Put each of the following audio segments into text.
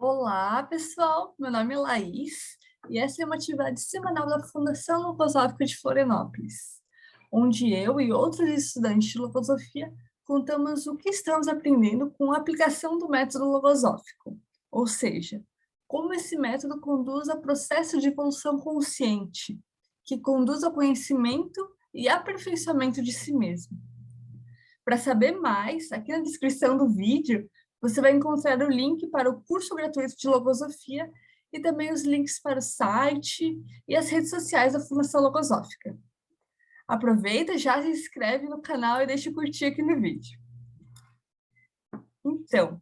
Olá, pessoal. Meu nome é Laís e essa é uma atividade semanal da Fundação Logosófica de Florianópolis, onde eu e outros estudantes de logosofia contamos o que estamos aprendendo com a aplicação do método logosófico, ou seja, como esse método conduz ao processo de evolução consciente, que conduz ao conhecimento e aperfeiçoamento de si mesmo. Para saber mais, aqui na descrição do vídeo, você vai encontrar o link para o curso gratuito de Logosofia e também os links para o site e as redes sociais da Fundação Logosófica. Aproveita, já se inscreve no canal e deixa o curtir aqui no vídeo. Então,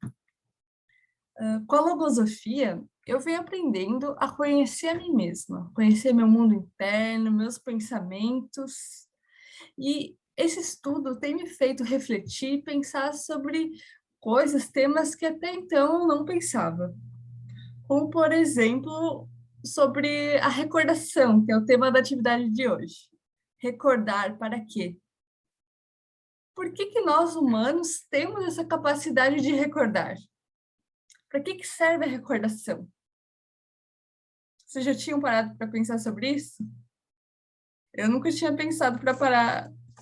com a Logosofia, eu venho aprendendo a conhecer a mim mesma, conhecer meu mundo interno, meus pensamentos. E esse estudo tem me feito refletir e pensar sobre coisas, temas que até então eu não pensava. Como, por exemplo, sobre a recordação, que é o tema da atividade de hoje. Recordar para quê? Por que nós humanos temos essa capacidade de recordar? Para que serve a recordação? Vocês já tinham parado para pensar sobre isso? Eu nunca tinha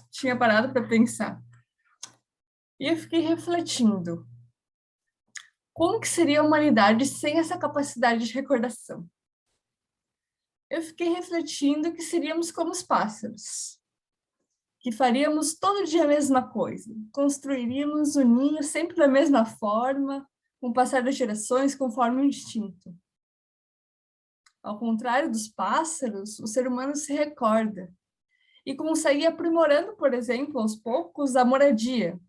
tinha parado para pensar. E eu fiquei refletindo. Como que seria a humanidade sem essa capacidade de recordação? Eu fiquei refletindo que seríamos como os pássaros, que faríamos todo dia a mesma coisa, construiríamos o ninho sempre da mesma forma, com o passar das gerações, conforme o instinto. Ao contrário dos pássaros, o ser humano se recorda e consegue ir aprimorando, por exemplo, aos poucos, a moradia.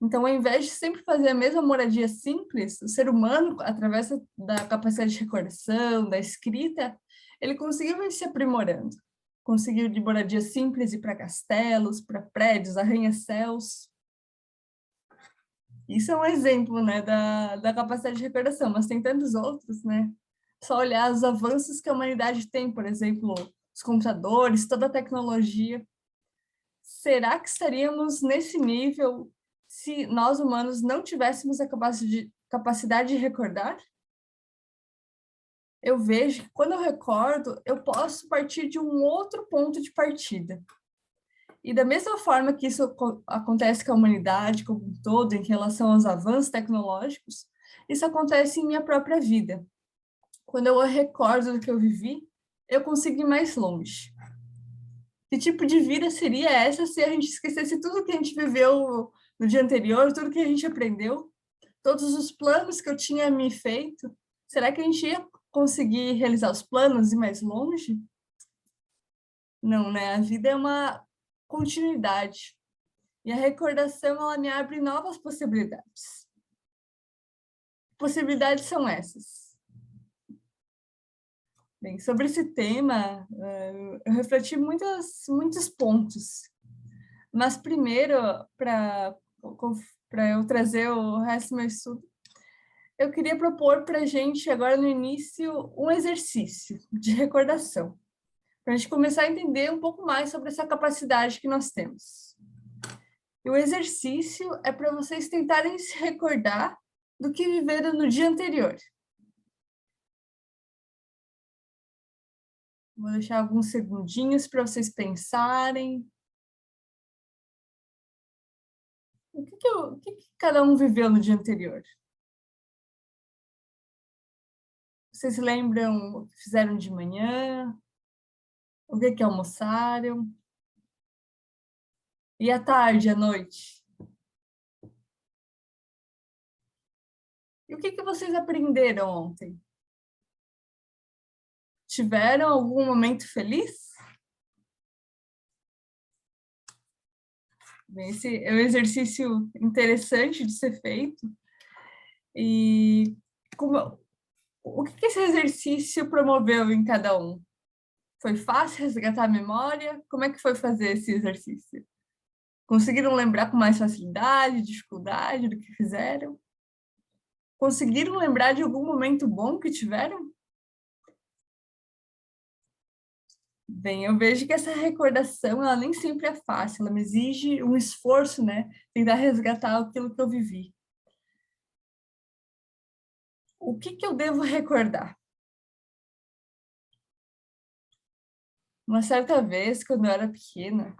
Então, ao invés de sempre fazer a mesma moradia simples, o ser humano, através da capacidade de recordação, da escrita, ele conseguiu ir se aprimorando. Conseguiu de moradia simples ir para castelos, para prédios, arranha-céus. Isso é um exemplo, né, da capacidade de recordação, mas tem tantos outros, né? Só olhar os avanços que a humanidade tem, por exemplo, os computadores, toda a tecnologia. Será que estaríamos nesse nível se nós humanos não tivéssemos a capacidade de recordar? Eu vejo que quando eu recordo, eu posso partir de um outro ponto de partida. E da mesma forma que isso acontece com a humanidade como um todo, em relação aos avanços tecnológicos, isso acontece em minha própria vida. Quando eu recordo do que eu vivi, eu consigo ir mais longe. Que tipo de vida seria essa se a gente esquecesse tudo que a gente viveu no dia anterior, tudo que a gente aprendeu, todos os planos que eu tinha me feito? Será que a gente ia conseguir realizar os planos e ir mais longe? Não, né? A vida é uma continuidade. E a recordação, ela me abre novas possibilidades. Possibilidades são essas. Bem, sobre esse tema, eu refleti muitos pontos. Mas primeiro, para eu trazer o resto do meu estudo, eu queria propor para a gente, agora no início, um exercício de recordação, para a gente começar a entender um pouco mais sobre essa capacidade que nós temos. E o exercício é para vocês tentarem se recordar do que viveram no dia anterior. Vou deixar alguns segundinhos para vocês pensarem. O que cada um viveu no dia anterior? Vocês se lembram o que fizeram de manhã? O que almoçaram? E à tarde, à noite? E o que vocês aprenderam ontem? Tiveram algum momento feliz? Esse é um exercício interessante de ser feito. E o que esse exercício promoveu em cada um? Foi fácil resgatar a memória? Como é que foi fazer esse exercício? Conseguiram lembrar com mais facilidade, dificuldade do que fizeram? Conseguiram lembrar de algum momento bom que tiveram? Bem, eu vejo que essa recordação, ela nem sempre é fácil, ela me exige um esforço, né? Tentar resgatar aquilo que eu vivi. O que eu devo recordar? Uma certa vez, quando eu era pequena,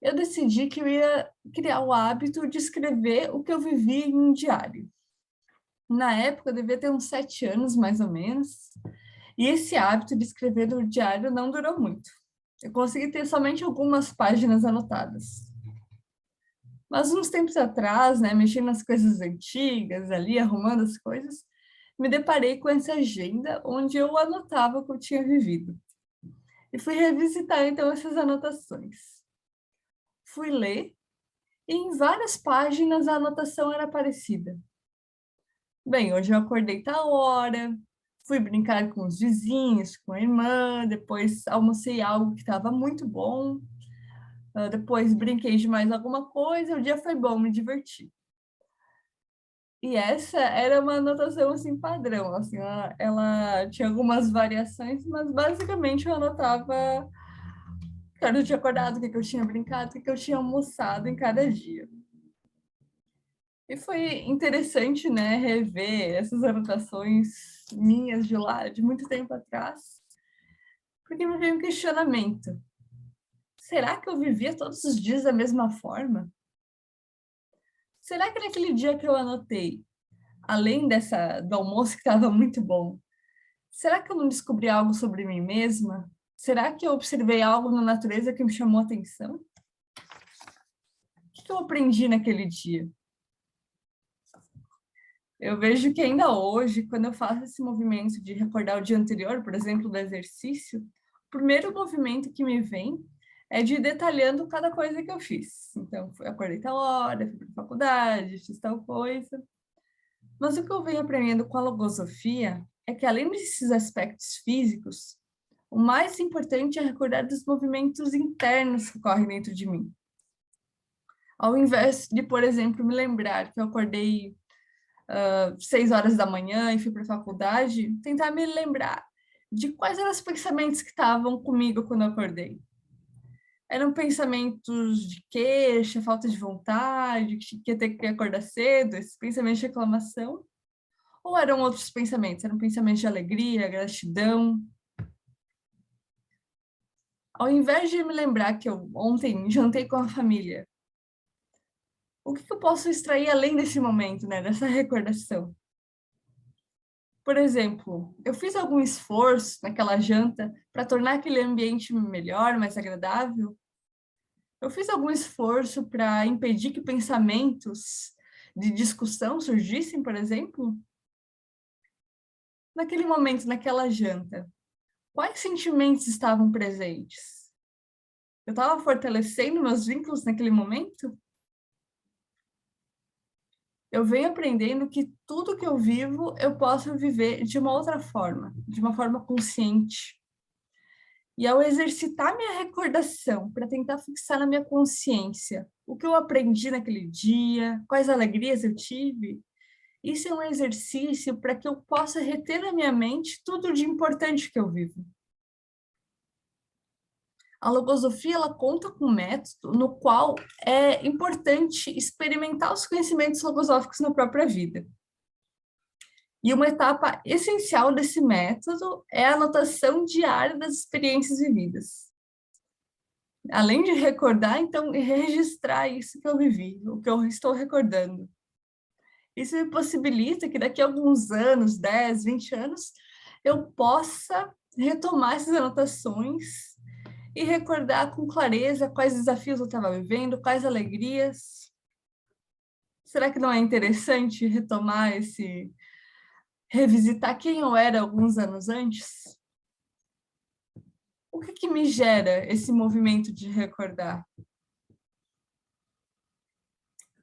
eu decidi que eu ia criar o hábito de escrever o que eu vivi em um diário. Na época, eu devia ter uns 7 anos, mais ou menos, e esse hábito de escrever no diário não durou muito. Eu consegui ter somente algumas páginas anotadas. Mas uns tempos atrás, né, mexendo nas coisas antigas ali, arrumando as coisas, me deparei com essa agenda onde eu anotava o que eu tinha vivido. E fui revisitar então essas anotações. Fui ler e em várias páginas a anotação era parecida. Bem, hoje eu acordei tal hora, fui brincar com os vizinhos, com a irmã, depois almocei algo que estava muito bom, depois brinquei de mais alguma coisa, o dia foi bom, me diverti. E essa era uma anotação assim padrão, assim, ela tinha algumas variações, mas basicamente eu anotava que hora eu tinha acordado, o que eu tinha brincado, o que eu tinha almoçado em cada dia. E foi interessante, né, rever essas anotações minhas de lá, de muito tempo atrás, porque me veio um questionamento. Será que eu vivia todos os dias da mesma forma? Será que naquele dia que eu anotei, além do almoço que estava muito bom, será que eu não descobri algo sobre mim mesma? Será que eu observei algo na natureza que me chamou a atenção? O que eu aprendi naquele dia? Eu vejo que ainda hoje, quando eu faço esse movimento de recordar o dia anterior, por exemplo, do exercício, o primeiro movimento que me vem é de ir detalhando cada coisa que eu fiz. Então, eu acordei tal hora, fui para a faculdade, fiz tal coisa. Mas o que eu venho aprendendo com a logosofia é que, além desses aspectos físicos, o mais importante é recordar dos movimentos internos que ocorrem dentro de mim. Ao invés de, por exemplo, me lembrar que eu acordei 6 horas da manhã e fui para a faculdade, tentar me lembrar de quais eram os pensamentos que estavam comigo quando eu acordei. Eram pensamentos de queixa, falta de vontade, que ia ter que acordar cedo, esses pensamentos de reclamação? Ou eram outros pensamentos? Eram pensamentos de alegria, gratidão? Ao invés de me lembrar que eu ontem jantei com a família, o que eu posso extrair além desse momento, né, dessa recordação? Por exemplo, eu fiz algum esforço naquela janta para tornar aquele ambiente melhor, mais agradável? Eu fiz algum esforço para impedir que pensamentos de discussão surgissem, por exemplo? Naquele momento, naquela janta, quais sentimentos estavam presentes? Eu estava fortalecendo meus vínculos naquele momento? Eu venho aprendendo que tudo que eu vivo, eu posso viver de uma outra forma, de uma forma consciente. E ao exercitar minha recordação, para tentar fixar na minha consciência o que eu aprendi naquele dia, quais alegrias eu tive, isso é um exercício para que eu possa reter na minha mente tudo de importante que eu vivo. A logosofia ela conta com um método no qual é importante experimentar os conhecimentos logosóficos na própria vida. E uma etapa essencial desse método é a anotação diária das experiências vividas. Além de recordar, então, registrar isso que eu vivi, o que eu estou recordando. Isso me possibilita que daqui a alguns anos, 10, 20 anos, eu possa retomar essas anotações e recordar com clareza quais desafios eu estava vivendo, quais alegrias. Será que não é interessante retomar revisitar quem eu era alguns anos antes? O que me gera esse movimento de recordar?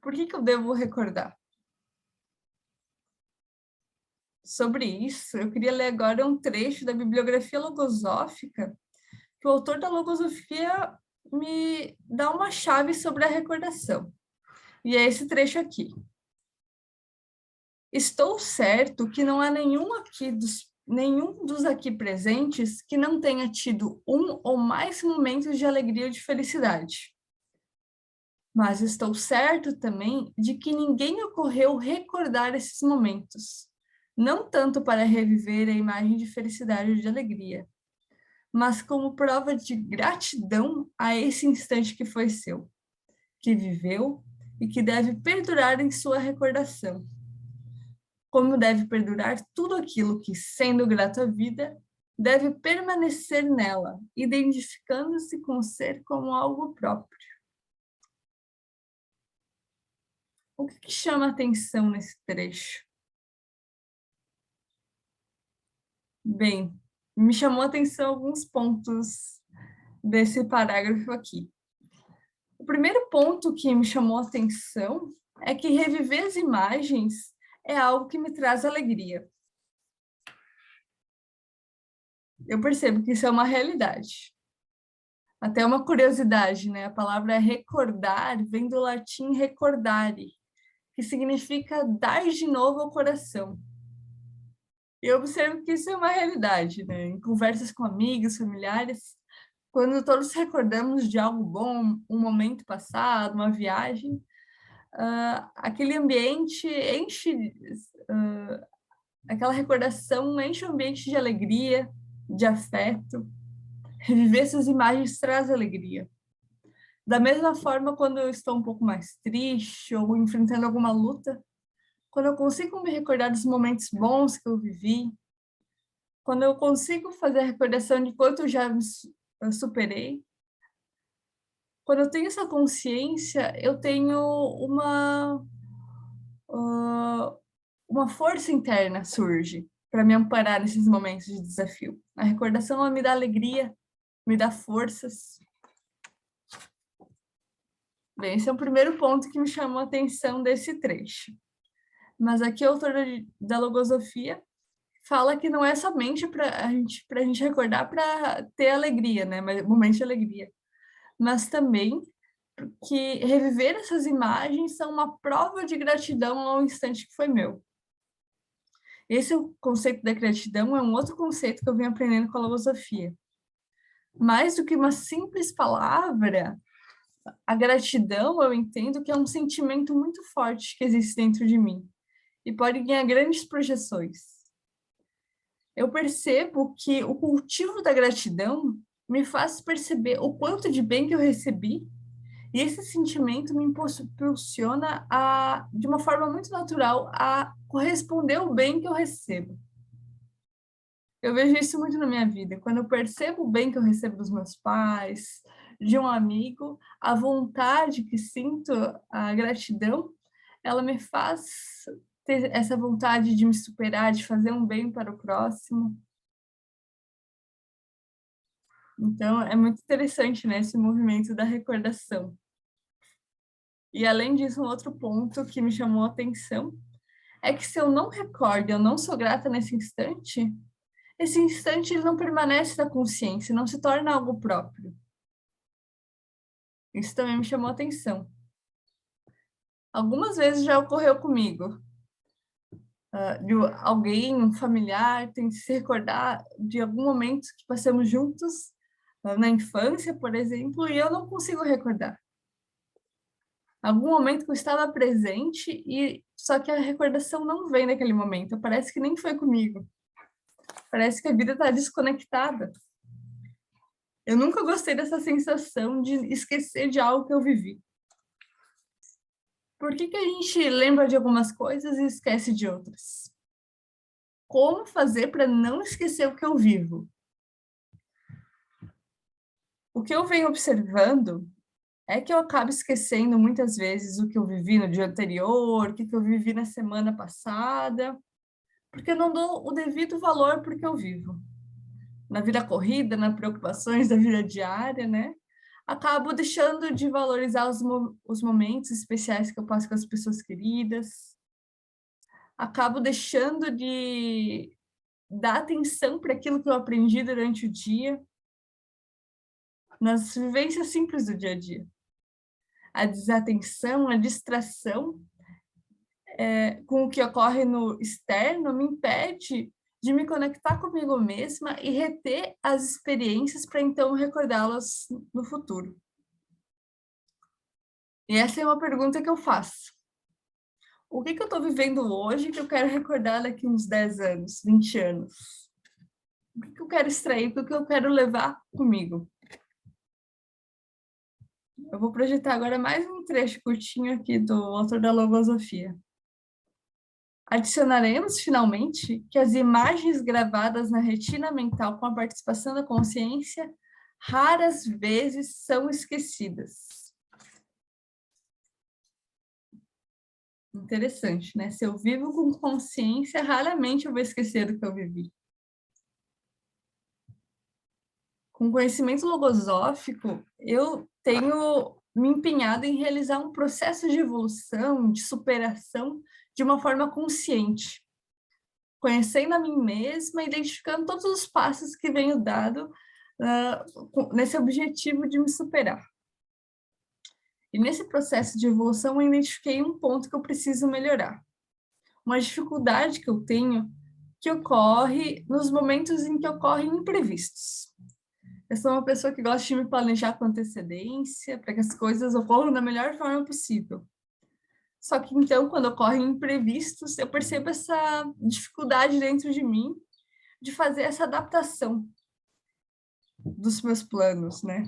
Por que eu devo recordar? Sobre isso, eu queria ler agora um trecho da bibliografia logosófica, que o autor da logosofia me dá uma chave sobre a recordação. E é esse trecho aqui. Estou certo que não há nenhum dos aqui presentes que não tenha tido um ou mais momentos de alegria ou de felicidade. Mas estou certo também de que ninguém ocorreu recordar esses momentos, não tanto para reviver a imagem de felicidade ou de alegria, mas como prova de gratidão a esse instante que foi seu, que viveu e que deve perdurar em sua recordação. Como deve perdurar tudo aquilo que, sendo grato à vida, deve permanecer nela, identificando-se com o ser como algo próprio. O que chama atenção nesse trecho? Bem, me chamou a atenção alguns pontos desse parágrafo aqui. O primeiro ponto que me chamou a atenção é que reviver as imagens é algo que me traz alegria. Eu percebo que isso é uma realidade. Até uma curiosidade, né? A palavra recordar vem do latim recordare, que significa dar de novo ao coração. E eu observo que isso é uma realidade, né? Em conversas com amigos, familiares, quando todos recordamos de algo bom, um momento passado, uma viagem, aquele ambiente enche, aquela recordação enche o ambiente de alegria, de afeto. Reviver essas imagens traz alegria. Da mesma forma, quando eu estou um pouco mais triste ou enfrentando alguma luta, quando eu consigo me recordar dos momentos bons que eu vivi, quando eu consigo fazer a recordação de quanto eu já eu superei, quando eu tenho essa consciência, eu tenho uma força interna surge para me amparar nesses momentos de desafio. A recordação ela me dá alegria, me dá forças. Bem, esse é o primeiro ponto que me chamou a atenção desse trecho. Mas aqui a autora da logosofia fala que não é somente para a gente recordar para ter alegria, né? Momentos de alegria, mas também que reviver essas imagens são uma prova de gratidão ao instante que foi meu. Esse é o conceito da gratidão, é um outro conceito que eu venho aprendendo com a logosofia. Mais do que uma simples palavra, a gratidão eu entendo que é um sentimento muito forte que existe dentro de mim e pode ganhar grandes projeções. Eu percebo que o cultivo da gratidão me faz perceber o quanto de bem que eu recebi, e esse sentimento me impulsiona de uma forma muito natural a corresponder ao bem que eu recebo. Eu vejo isso muito na minha vida. Quando eu percebo o bem que eu recebo dos meus pais, de um amigo, a vontade que sinto, a gratidão, ela me faz ter essa vontade de me superar, de fazer um bem para o próximo. Então, é muito interessante, né, esse movimento da recordação. E, além disso, um outro ponto que me chamou a atenção é que se eu não recordo, eu não sou grata nesse instante, esse instante ele não permanece na consciência, não se torna algo próprio. Isso também me chamou a atenção. Algumas vezes já ocorreu comigo, de alguém, um familiar, tem que se recordar de algum momento que passamos juntos, na infância, por exemplo, e eu não consigo recordar. Algum momento que eu estava presente e só que a recordação não vem naquele momento, parece que nem foi comigo. Parece que a vida está desconectada. Eu nunca gostei dessa sensação de esquecer de algo que eu vivi. Por que a gente lembra de algumas coisas e esquece de outras? Como fazer para não esquecer o que eu vivo? O que eu venho observando é que eu acabo esquecendo muitas vezes o que eu vivi no dia anterior, o que eu vivi na semana passada, porque eu não dou o devido valor para o que eu vivo. Na vida corrida, nas preocupações da vida diária, né? Acabo deixando de valorizar os momentos especiais que eu passo com as pessoas queridas. Acabo deixando de dar atenção para aquilo que eu aprendi durante o dia, nas vivências simples do dia a dia. A desatenção, a distração com o que ocorre no externo me impede de me conectar comigo mesma e reter as experiências para então recordá-las no futuro. E essa é uma pergunta que eu faço. O que eu estou vivendo hoje que eu quero recordar daqui uns 10 anos, 20 anos? O que eu quero extrair? O que eu quero levar comigo? Eu vou projetar agora mais um trecho curtinho aqui do autor da Logosofia. Adicionaremos, finalmente, que as imagens gravadas na retina mental com a participação da consciência raras vezes são esquecidas. Interessante, né? Se eu vivo com consciência, raramente eu vou esquecer do que eu vivi. Com conhecimento logosófico, eu tenho me empenhado em realizar um processo de evolução, de superação, de uma forma consciente, conhecendo a mim mesma, identificando todos os passos que venho dado nesse objetivo de me superar. E nesse processo de evolução, eu identifiquei um ponto que eu preciso melhorar. Uma dificuldade que eu tenho que ocorre nos momentos em que ocorrem imprevistos. Eu sou uma pessoa que gosta de me planejar com antecedência, para que as coisas ocorram da melhor forma possível. Só que, então, quando ocorrem imprevistos, eu percebo essa dificuldade dentro de mim de fazer essa adaptação dos meus planos, né?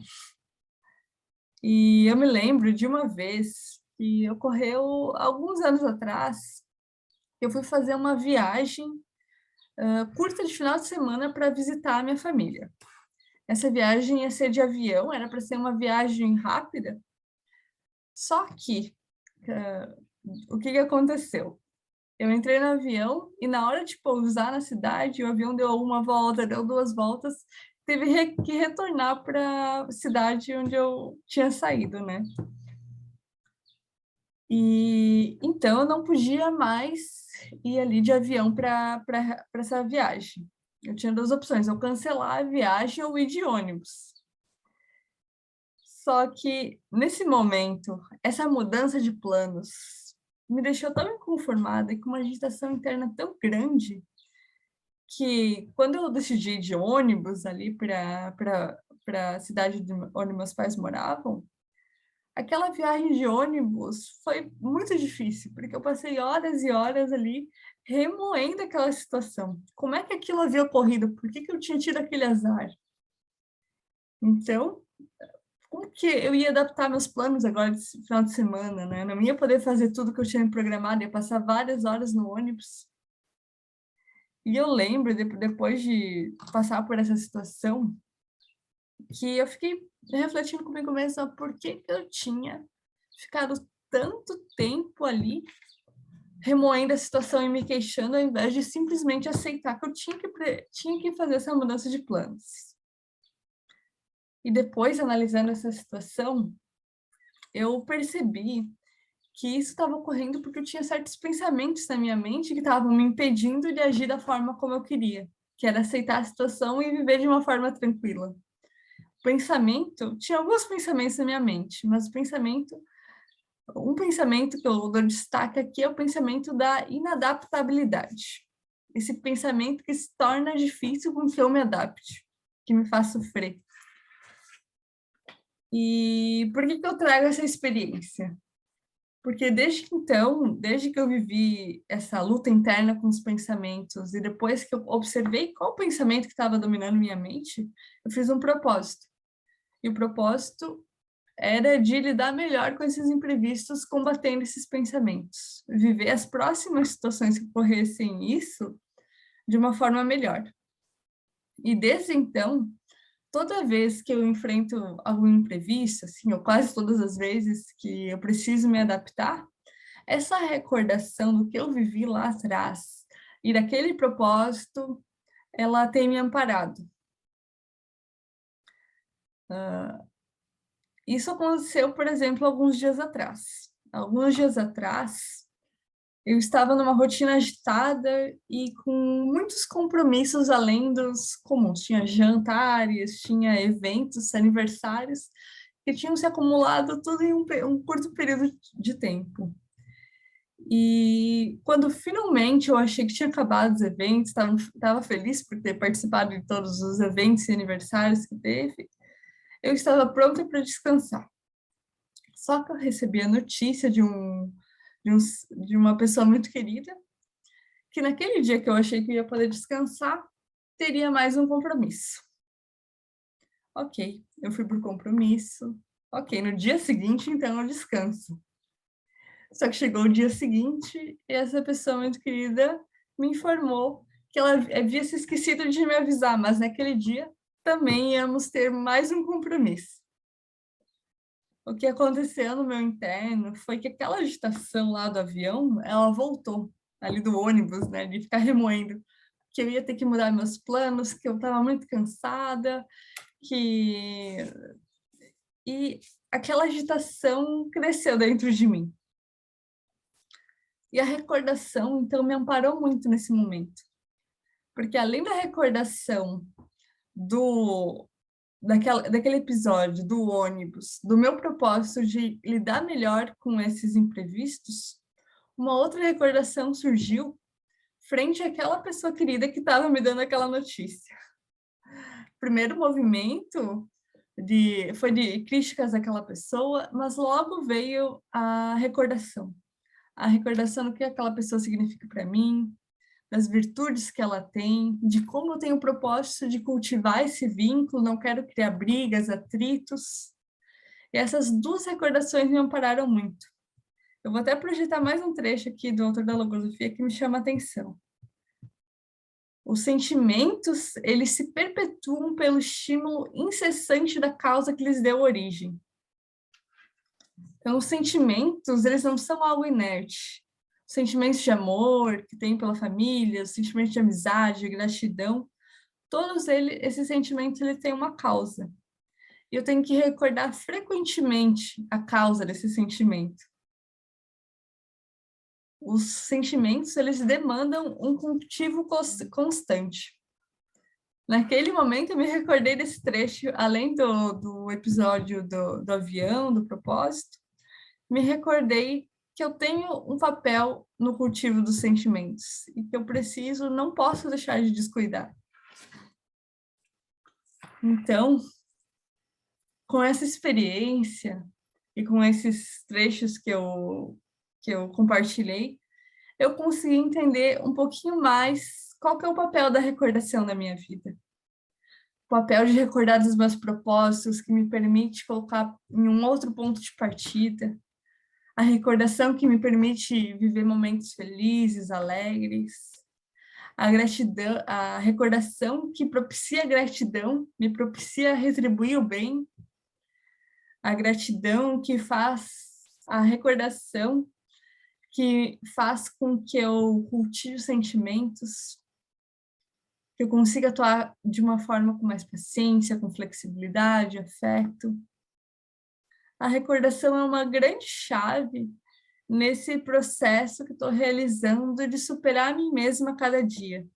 E eu me lembro de uma vez que ocorreu alguns anos atrás, eu fui fazer uma viagem curta de final de semana para visitar a minha família. Essa viagem ia ser de avião, era para ser uma viagem rápida, só que o que aconteceu? Eu entrei no avião e na hora de pousar na cidade, o avião deu uma volta, deu duas voltas, teve que retornar para a cidade onde eu tinha saído, né? E então eu não podia mais ir ali de avião para essa viagem. Eu tinha duas opções, ou cancelar a viagem ou ir de ônibus. Só que, nesse momento, essa mudança de planos me deixou tão inconformada e com uma agitação interna tão grande que, quando eu decidi ir de ônibus ali para a cidade onde meus pais moravam, aquela viagem de ônibus foi muito difícil, porque eu passei horas e horas ali remoendo aquela situação. Como é que aquilo havia ocorrido? Por que eu tinha tido aquele azar? Então, como que eu ia adaptar meus planos agora desse final de semana, né? Não ia poder fazer tudo que eu tinha programado, ia passar várias horas no ônibus. E eu lembro, depois de passar por essa situação, que eu fiquei refletindo comigo mesma por que eu tinha ficado tanto tempo ali remoendo a situação e me queixando, ao invés de simplesmente aceitar que eu tinha que fazer essa mudança de planos. E depois, analisando essa situação, eu percebi que isso estava ocorrendo porque eu tinha certos pensamentos na minha mente que estavam me impedindo de agir da forma como eu queria, que era aceitar a situação e viver de uma forma tranquila. Tinha alguns pensamentos na minha mente, mas um pensamento que eu dou destaque aqui é o pensamento da inadaptabilidade. Esse pensamento que se torna difícil com que eu me adapte, que me faz sofrer. E por que eu trago essa experiência? Porque desde que eu vivi essa luta interna com os pensamentos e depois que eu observei qual pensamento que estava dominando minha mente, eu fiz um propósito. E o propósito era de lidar melhor com esses imprevistos, combatendo esses pensamentos. Viver as próximas situações que ocorressem isso de uma forma melhor. E desde então, toda vez que eu enfrento algum imprevisto, assim, ou quase todas as vezes que eu preciso me adaptar, essa recordação do que eu vivi lá atrás e daquele propósito, ela tem me amparado. Isso aconteceu, por exemplo, alguns dias atrás. Alguns dias atrás, eu estava numa rotina agitada e com muitos compromissos além dos comuns. Tinha jantares, tinha eventos, aniversários, que tinham se acumulado tudo em um curto período de tempo. E quando finalmente eu achei que tinha acabado os eventos, estava feliz por ter participado de todos os eventos e aniversários que teve, eu estava pronta para descansar. Só que eu recebi a notícia de uma pessoa muito querida, que naquele dia que eu achei que eu ia poder descansar, teria mais um compromisso. Ok, eu fui por compromisso. Ok, no dia seguinte, então, eu descanso. Só que chegou o dia seguinte e essa pessoa muito querida me informou que ela havia se esquecido de me avisar, mas naquele dia também íamos ter mais um compromisso. O que aconteceu no meu interno foi que aquela agitação lá do avião, ela voltou, ali do ônibus, né, de ficar remoendo, que eu ia ter que mudar meus planos, que eu estava muito cansada, que... E aquela agitação cresceu dentro de mim. E a recordação, então, me amparou muito nesse momento. Porque além da recordação daquele episódio do ônibus, do meu propósito de lidar melhor com esses imprevistos, uma outra recordação surgiu frente àquela pessoa querida que estava me dando aquela notícia. O primeiro movimento foi de críticas àquela pessoa, mas logo veio a recordação do que aquela pessoa significa para mim, das virtudes que ela tem, de como eu tenho o propósito de cultivar esse vínculo, não quero criar brigas, atritos. E essas duas recordações me ampararam muito. Eu vou até projetar mais um trecho aqui do autor da Logosofia que me chama a atenção. Os sentimentos, eles se perpetuam pelo estímulo incessante da causa que lhes deu origem. Então, os sentimentos, eles não são algo inerte. Os sentimentos de amor que tem pela família, os sentimentos de amizade, de gratidão, todos esses sentimentos, eles têm uma causa. E eu tenho que recordar frequentemente a causa desse sentimento. Os sentimentos, eles demandam um cultivo constante. Naquele momento, eu me recordei desse trecho, além do episódio do avião, do propósito, me recordei que eu tenho um papel no cultivo dos sentimentos e que eu não posso deixar de descuidar. Então, com essa experiência e com esses trechos que eu compartilhei, eu consegui entender um pouquinho mais qual que é o papel da recordação na minha vida. O papel de recordar dos meus propósitos, que me permite colocar em um outro ponto de partida. A recordação que me permite viver momentos felizes, alegres. A gratidão, a recordação que propicia a gratidão, me propicia retribuir o bem. A gratidão que faz a recordação que faz com que eu cultive sentimentos, que eu consiga atuar de uma forma com mais paciência, com flexibilidade, afeto. A recordação é uma grande chave nesse processo que estou realizando de superar a mim mesma a cada dia.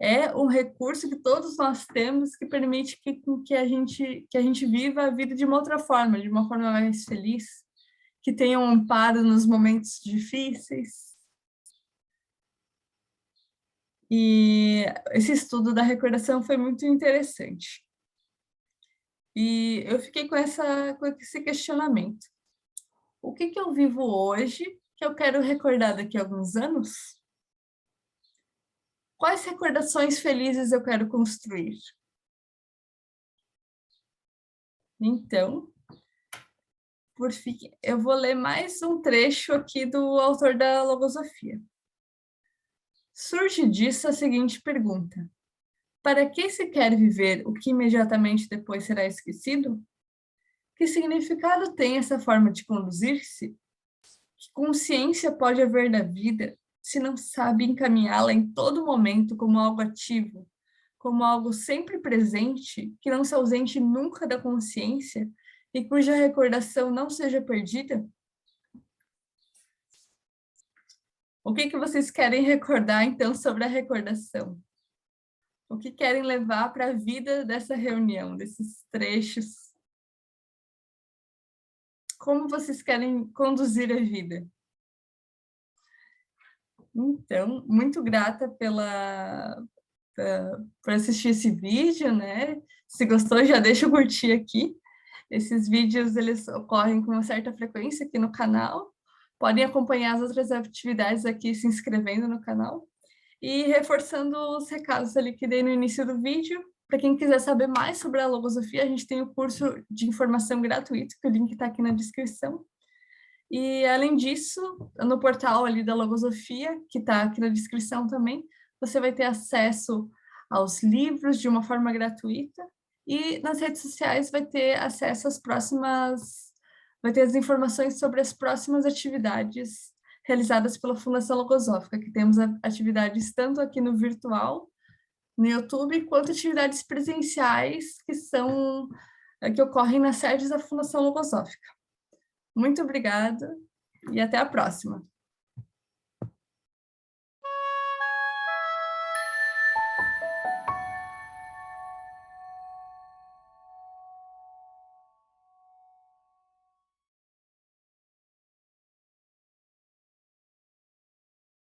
É um recurso que todos nós temos que permite que a gente viva a vida de uma outra forma, de uma forma mais feliz, que tenha um amparo nos momentos difíceis. E esse estudo da recordação foi muito interessante. E eu fiquei com esse questionamento. O que eu vivo hoje que eu quero recordar daqui a alguns anos? Quais recordações felizes eu quero construir? Então, por fim, eu vou ler mais um trecho aqui do autor da Logosofia. Surge disso a seguinte pergunta: para que se quer viver o que imediatamente depois será esquecido? Que significado tem essa forma de conduzir-se? Que consciência pode haver da vida se não sabe encaminhá-la em todo momento como algo ativo, como algo sempre presente, que não se ausente nunca da consciência e cuja recordação não seja perdida? O que vocês querem recordar, então, sobre a recordação? O que querem levar para a vida dessa reunião, desses trechos? Como vocês querem conduzir a vida? Então, muito grata por assistir esse vídeo, né? Se gostou, já deixa eu curtir aqui. Esses vídeos, eles ocorrem com uma certa frequência aqui no canal. Podem acompanhar as outras atividades aqui se inscrevendo no canal. E reforçando os recados ali que dei no início do vídeo, para quem quiser saber mais sobre a logosofia, a gente tem o curso de informação gratuito, que o link está aqui na descrição. E, além disso, no portal ali da Logosofia, que está aqui na descrição também, você vai ter acesso aos livros de uma forma gratuita e nas redes sociais vai ter acesso às próximas, vai ter as informações sobre as próximas atividades realizadas pela Fundação Logosófica, que temos atividades tanto aqui no virtual, no YouTube, quanto atividades presenciais que ocorrem nas sedes da Fundação Logosófica. Muito obrigada e até a próxima.